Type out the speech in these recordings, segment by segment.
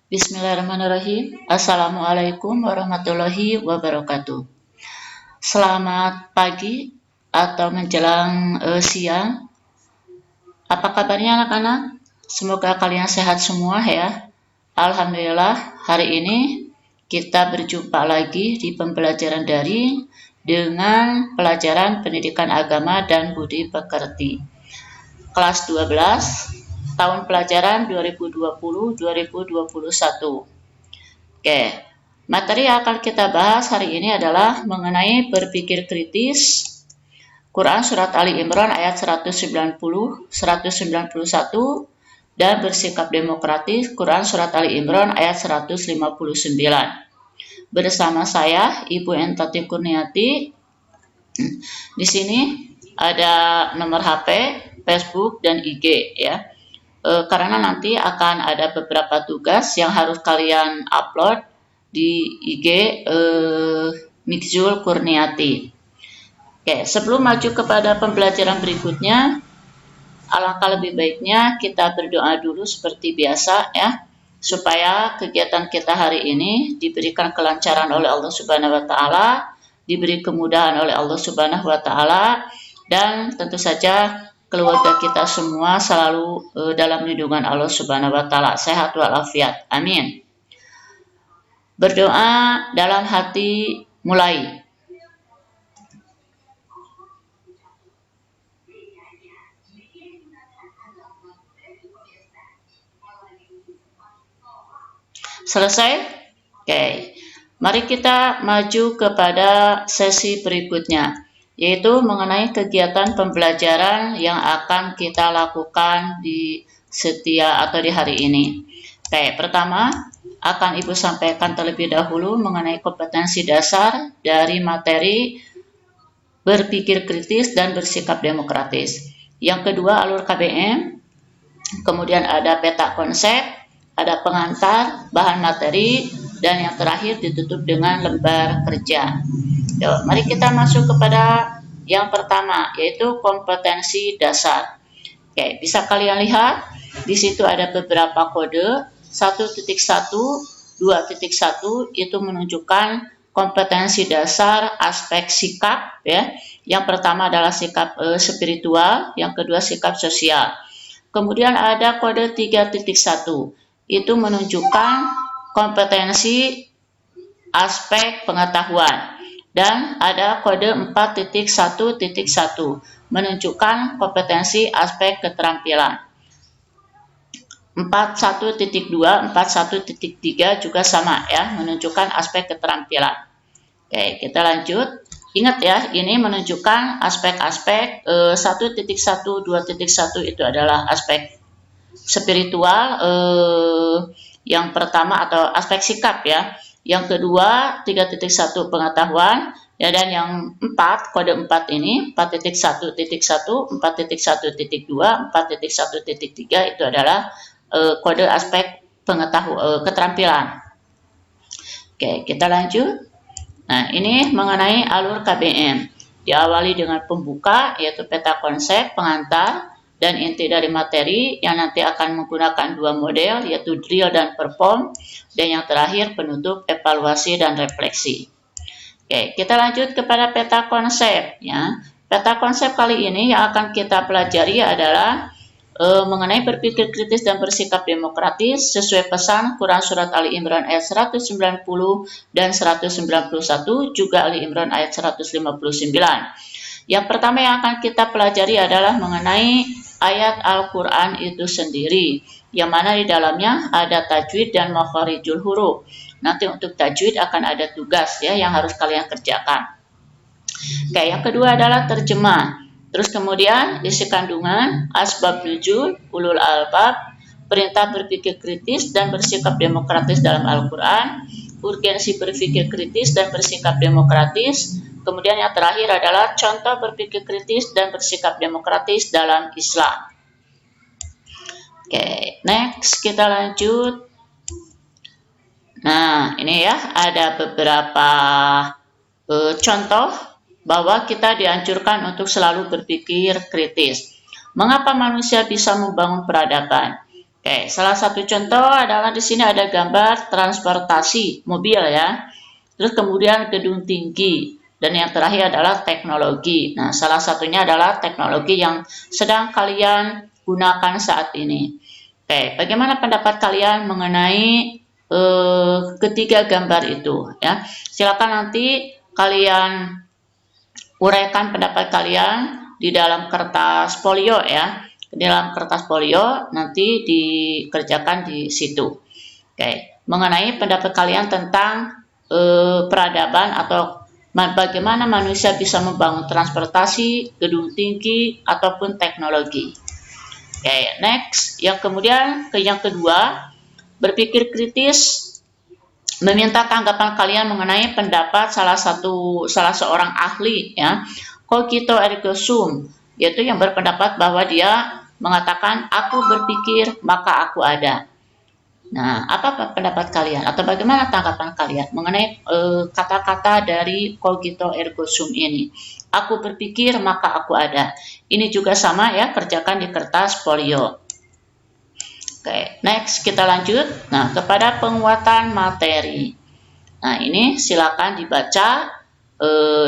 Bismillahirrahmanirrahim. Assalamualaikum warahmatullahi wabarakatuh. Selamat pagi atau menjelang siang. Apa kabarnya anak-anak? Semoga kalian sehat semua ya. Alhamdulillah hari ini kita berjumpa lagi di pembelajaran daring dengan pelajaran pendidikan agama dan budi pekerti. Kelas 12 tahun pelajaran 2020-2021. Oke, materi yang akan kita bahas hari ini adalah mengenai berpikir kritis, Quran Surat Ali Imran ayat 190, 191, dan bersikap demokratis, Quran Surat Ali Imran ayat 159. Bersama saya, Ibu Entati Kurniati. Di sini ada nomor HP, Facebook, dan IG ya. Karena nanti akan ada beberapa tugas yang harus kalian upload di IG Mikzul Kurniati. Oke, sebelum maju kepada pembelajaran berikutnya, alangkah lebih baiknya kita berdoa dulu seperti biasa ya, supaya kegiatan kita hari ini diberikan kelancaran oleh Allah Subhanahu wa taala, diberi kemudahan oleh Allah Subhanahu wa taala, dan tentu saja keluarga kita semua selalu dalam lindungan Allah Subhanahu wa taala, sehat walafiat. Amin. Berdoa dalam hati mulai. Selesai? Oke. Mari kita maju kepada sesi berikutnya, yaitu mengenai kegiatan pembelajaran yang akan kita lakukan di di hari ini. Oke, pertama akan Ibu sampaikan terlebih dahulu mengenai kompetensi dasar dari materi berpikir kritis dan bersikap demokratis. Yang kedua alur KBM, kemudian ada peta konsep, ada pengantar, bahan materi, dan yang terakhir ditutup dengan lembar kerja. Yuk, mari kita masuk kepada yang pertama, yaitu kompetensi dasar. Oke, bisa kalian lihat di situ ada beberapa kode. 1.1, 2.1 itu menunjukkan kompetensi dasar aspek sikap ya. Yang pertama adalah sikap spiritual, yang kedua sikap sosial. Kemudian ada kode 3.1, itu menunjukkan kompetensi aspek pengetahuan. Dan ada kode 4.1.1 menunjukkan kompetensi aspek keterampilan. 41.2, 41.3 juga sama ya, menunjukkan aspek keterampilan. Oke, kita lanjut. Ingat ya, ini menunjukkan aspek-aspek 1.1, 2.1 itu adalah aspek spiritual, yang pertama atau aspek sikap ya. Yang kedua 3.1 pengetahuan ya, dan yang 4 kode 4 ini 4.1.1, 4.1.2, 4.1.3 itu adalah kode aspek keterampilan. Oke, kita lanjut. Nah, ini mengenai alur KBM. Diawali dengan pembuka yaitu peta konsep, pengantar, dan inti dari materi yang nanti akan menggunakan dua model yaitu drill dan perform, dan yang terakhir penutup evaluasi dan refleksi. Oke, kita lanjut kepada peta konsep ya. Peta konsep kali ini yang akan kita pelajari adalah mengenai berpikir kritis dan bersikap demokratis sesuai pesan Quran Surat Ali Imran ayat 190 dan 191, juga Ali Imran ayat 159. Yang pertama yang akan kita pelajari adalah mengenai ayat Al-Quran itu sendiri, yang mana di dalamnya ada tajwid dan makharijul huruf. Nanti untuk tajwid akan ada tugas ya yang harus kalian kerjakan. Oke, yang kedua adalah terjemah. Terus kemudian isi kandungan, asbab nuzul, ulul albab, perintah berpikir kritis dan bersikap demokratis dalam Al-Quran, urgensi berpikir kritis dan bersikap demokratis. Kemudian yang terakhir adalah contoh berpikir kritis dan bersikap demokratis dalam Islam. Oke, next kita lanjut. Nah, ini ya ada beberapa contoh bahwa kita dianjurkan untuk selalu berpikir kritis. Mengapa manusia bisa membangun peradaban? Oke, salah satu contoh adalah di sini ada gambar transportasi mobil ya. Terus kemudian gedung tinggi dan yang terakhir adalah teknologi. Nah, salah satunya adalah teknologi yang sedang kalian gunakan saat ini. Oke, bagaimana pendapat kalian mengenai ketiga gambar itu ya? Silakan nanti kalian uraikan pendapat kalian di dalam kertas folio ya. Di dalam kertas folio nanti dikerjakan di situ. Oke, mengenai pendapat kalian tentang peradaban atau bagaimana manusia bisa membangun transportasi, gedung tinggi ataupun teknologi. Oke, next. Yang kedua, berpikir kritis, meminta tanggapan kalian mengenai pendapat salah seorang ahli ya, cogito ergo sum, yaitu yang berpendapat bahwa dia mengatakan aku berpikir maka aku ada. Nah, apa pendapat kalian atau bagaimana tanggapan kalian mengenai kata-kata dari cogito ergo sum ini? Aku berpikir maka aku ada. Ini juga sama ya, kerjakan di kertas folio. Oke, next kita lanjut. Nah, kepada penguatan materi. Nah, ini silakan dibaca,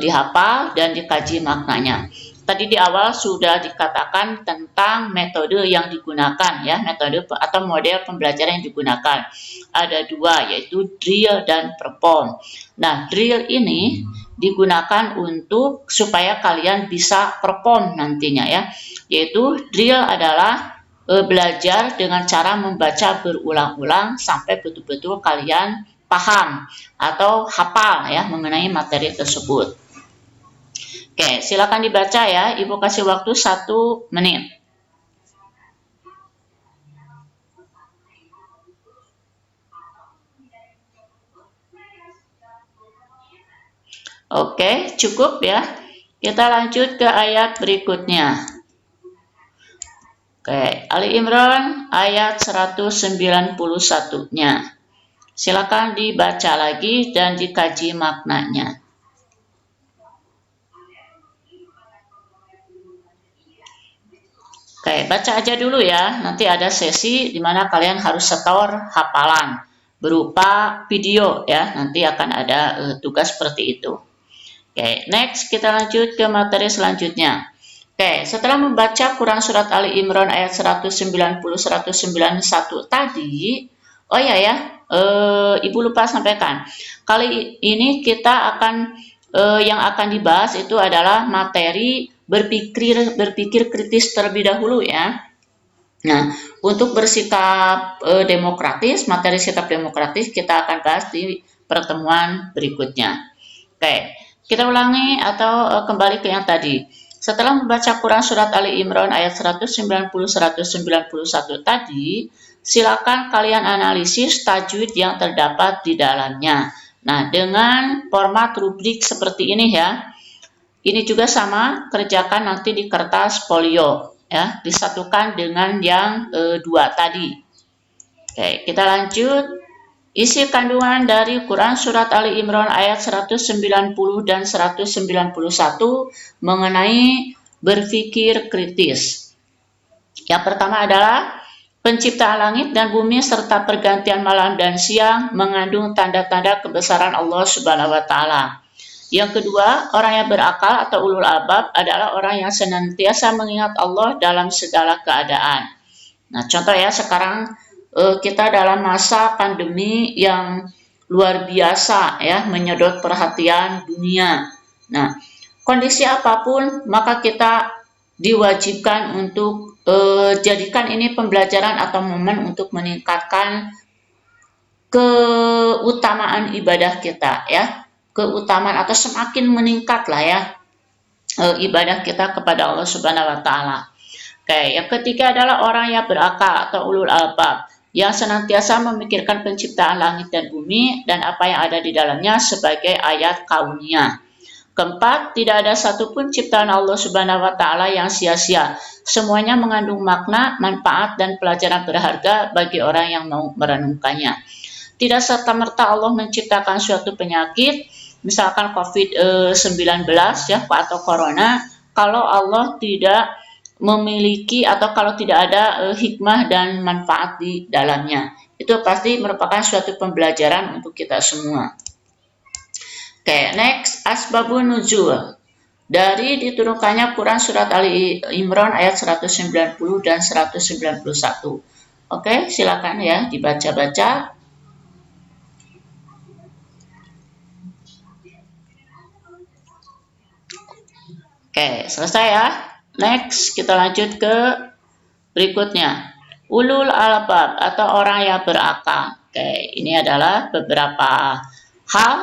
dihafal dan dikaji maknanya. Tadi di awal sudah dikatakan tentang metode yang digunakan ya, metode atau model pembelajaran yang digunakan. Ada dua, yaitu drill dan perform. Nah, drill ini digunakan untuk supaya kalian bisa perform nantinya ya. Yaitu drill adalah belajar dengan cara membaca berulang-ulang sampai betul-betul kalian paham atau hafal ya mengenai materi tersebut. Oke, silakan dibaca ya. Ibu kasih waktu 1 menit. Oke, cukup ya. Kita lanjut ke ayat berikutnya. Oke, Ali Imran ayat 191-nya. Silakan dibaca lagi dan dikaji maknanya. Oke, baca aja dulu ya. Nanti ada sesi di mana kalian harus setor hafalan berupa video ya. Nanti akan ada tugas seperti itu. Oke, next kita lanjut ke materi selanjutnya. Oke, setelah membaca Quran Surat Ali Imran ayat 190-191 tadi, oh ya, Ibu lupa sampaikan. Kali ini kita akan, yang akan dibahas itu adalah materi berpikir kritis terlebih dahulu ya. Nah, untuk bersikap demokratis, materi sikap demokratis kita akan bahas di pertemuan berikutnya. Oke, kita ulangi atau kembali ke yang tadi. Setelah membaca Quran Surat Ali Imran ayat 190-191 tadi, silakan kalian analisis tajwid yang terdapat di dalamnya. Nah, dengan format rubrik seperti ini ya. Ini juga sama, kerjakan nanti di kertas folio ya, disatukan dengan yang dua tadi. Oke, kita lanjut. Isi kandungan dari Quran Surat Ali Imran ayat 190 dan 191 mengenai berpikir kritis. Yang pertama adalah penciptaan langit dan bumi serta pergantian malam dan siang mengandung tanda-tanda kebesaran Allah Subhanahu wa Ta'ala. Yang kedua, orang yang berakal atau ulul albab adalah orang yang senantiasa mengingat Allah dalam segala keadaan. Nah, contoh ya, sekarang kita dalam masa pandemi yang luar biasa ya, menyedot perhatian dunia. Nah, kondisi apapun maka kita diwajibkan untuk jadikan ini pembelajaran atau momen untuk meningkatkan keutamaan ibadah kita ya, keutamaan atau semakin meningkat lah ya ibadah kita kepada Allah Subhanahu wa Ta'ala. Oke, yang ketiga adalah orang yang berakal atau ulul albab yang senantiasa memikirkan penciptaan langit dan bumi dan apa yang ada di dalamnya sebagai ayat kauniyah. Keempat, tidak ada satupun ciptaan Allah Subhanahu wa Ta'ala yang sia-sia. Semuanya mengandung makna, manfaat, dan pelajaran berharga bagi orang yang mau merenungkannya. Tidak serta-merta Allah menciptakan suatu penyakit, misalkan COVID-19 ya, atau corona, kalau Allah tidak memiliki atau kalau tidak ada hikmah dan manfaat di dalamnya. Itu pasti merupakan suatu pembelajaran untuk kita semua. Oke, next, asbabun nuzul. Dari diturunkannya Quran surat Ali Imran ayat 190 dan 191. Oke, silakan ya dibaca-baca. Oke, selesai ya. Next, kita lanjut ke berikutnya. Ulul albab atau orang yang berakal. Oke, ini adalah beberapa hal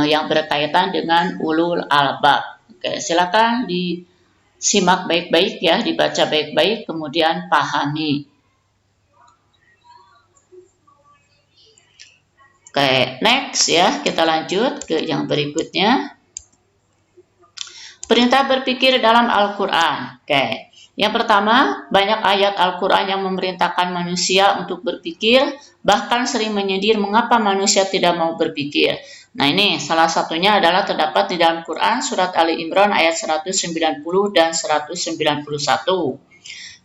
yang berkaitan dengan ulul albab. Oke, silakan disimak baik-baik ya, dibaca baik-baik, kemudian pahami. Oke, next ya, kita lanjut ke yang berikutnya. Perintah berpikir dalam Al-Quran. Oke, yang pertama, banyak ayat Al-Quran yang memerintahkan manusia untuk berpikir, bahkan sering menyindir mengapa manusia tidak mau berpikir. Nah, ini salah satunya adalah terdapat di dalam Quran surat Ali Imran ayat 190 dan 191.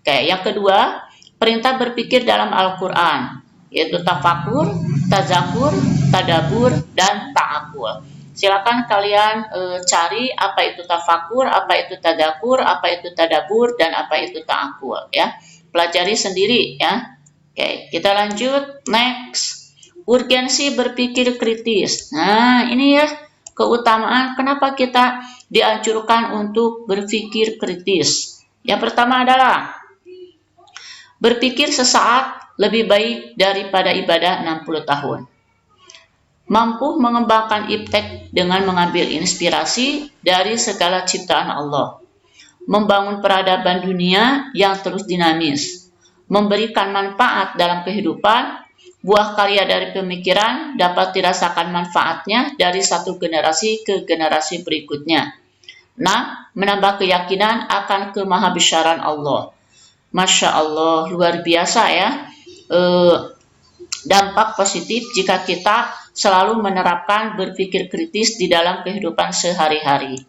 Oke, yang kedua, perintah berpikir dalam Al-Quran, yaitu tafakur, tazakur, tadabur, dan ta'akul. Silakan kalian cari apa itu tafakur, apa itu tadakur, apa itu tadabur, dan apa itu ta'akul ya. Pelajari sendiri ya. Oke, kita lanjut. Next, urgensi berpikir kritis. Nah, ini ya keutamaan kenapa kita dianjurkan untuk berpikir kritis. Yang pertama adalah berpikir sesaat lebih baik daripada ibadah 60 tahun. Mampu mengembangkan iptek dengan mengambil inspirasi dari segala ciptaan Allah. Membangun peradaban dunia yang terus dinamis. Memberikan manfaat dalam kehidupan. Buah karya dari pemikiran dapat dirasakan manfaatnya dari satu generasi ke generasi berikutnya. Nah, menambah keyakinan akan kemahabesyaran Allah. Masya Allah, luar biasa ya. Dampak positif jika kita selalu menerapkan berpikir kritis di dalam kehidupan sehari-hari.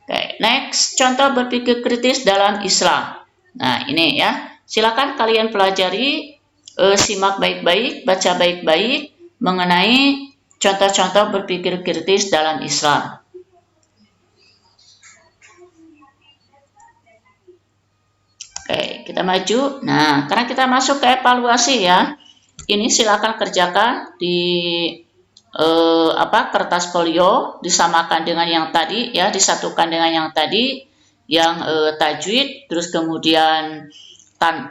Oke, next, contoh berpikir kritis dalam Islam. Nah, ini ya, silakan kalian pelajari, simak baik-baik, baca baik-baik mengenai contoh-contoh berpikir kritis dalam Islam. Oke, kita maju. Nah, karena kita masuk ke evaluasi ya. Ini silakan kerjakan di kertas folio, disamakan dengan yang tadi ya, disatukan dengan yang tadi, yang tajwid, terus kemudian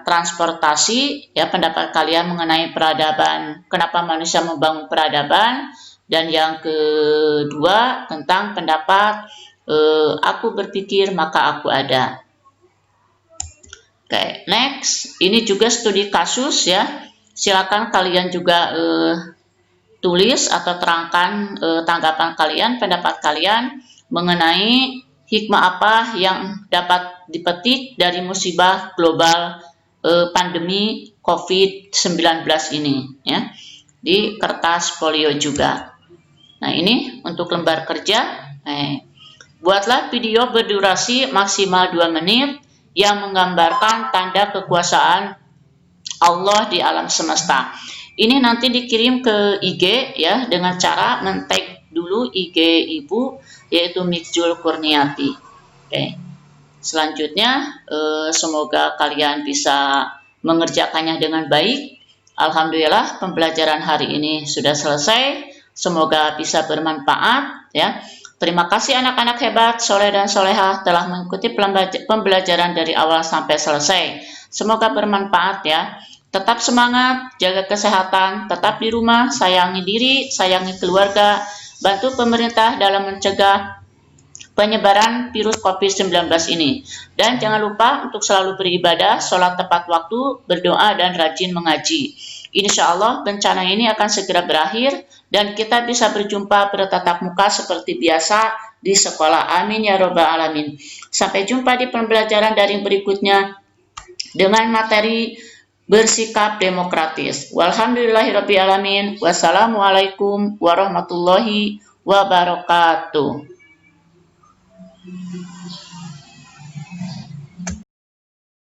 transportasi ya, pendapat kalian mengenai peradaban, kenapa manusia membangun peradaban, dan yang kedua tentang pendapat aku berpikir maka aku ada. Oke, next, ini juga studi kasus ya. Silakan kalian juga tulis atau terangkan tanggapan kalian, pendapat kalian mengenai hikmah apa yang dapat dipetik dari musibah global pandemi COVID-19 ini ya, di kertas folio juga. Nah, ini untuk lembar kerja. Buatlah video berdurasi maksimal 2 menit yang menggambarkan tanda kekuasaan Allah di alam semesta. Ini nanti dikirim ke IG ya, dengan cara men-tag dulu IG ibu, yaitu Mikjul Kurniati. Oke. Selanjutnya semoga kalian bisa mengerjakannya dengan baik. Alhamdulillah pembelajaran hari ini sudah selesai. Semoga bisa bermanfaat ya. Terima kasih anak-anak hebat, soleh dan solehah telah mengikuti pembelajaran dari awal sampai selesai. Semoga bermanfaat ya. Tetap semangat, jaga kesehatan, tetap di rumah, sayangi diri, sayangi keluarga, bantu pemerintah dalam mencegah penyebaran virus COVID-19 ini. Dan jangan lupa untuk selalu beribadah, sholat tepat waktu, berdoa, dan rajin mengaji. Insya Allah bencana ini akan segera berakhir dan kita bisa berjumpa bertatap muka seperti biasa di sekolah. Amin ya robbal alamin. Sampai jumpa di pembelajaran daring berikutnya dengan materi bersikap demokratis. Walhamdulillahirabbil alamin. Wassalamualaikum warahmatullahi wabarakatuh.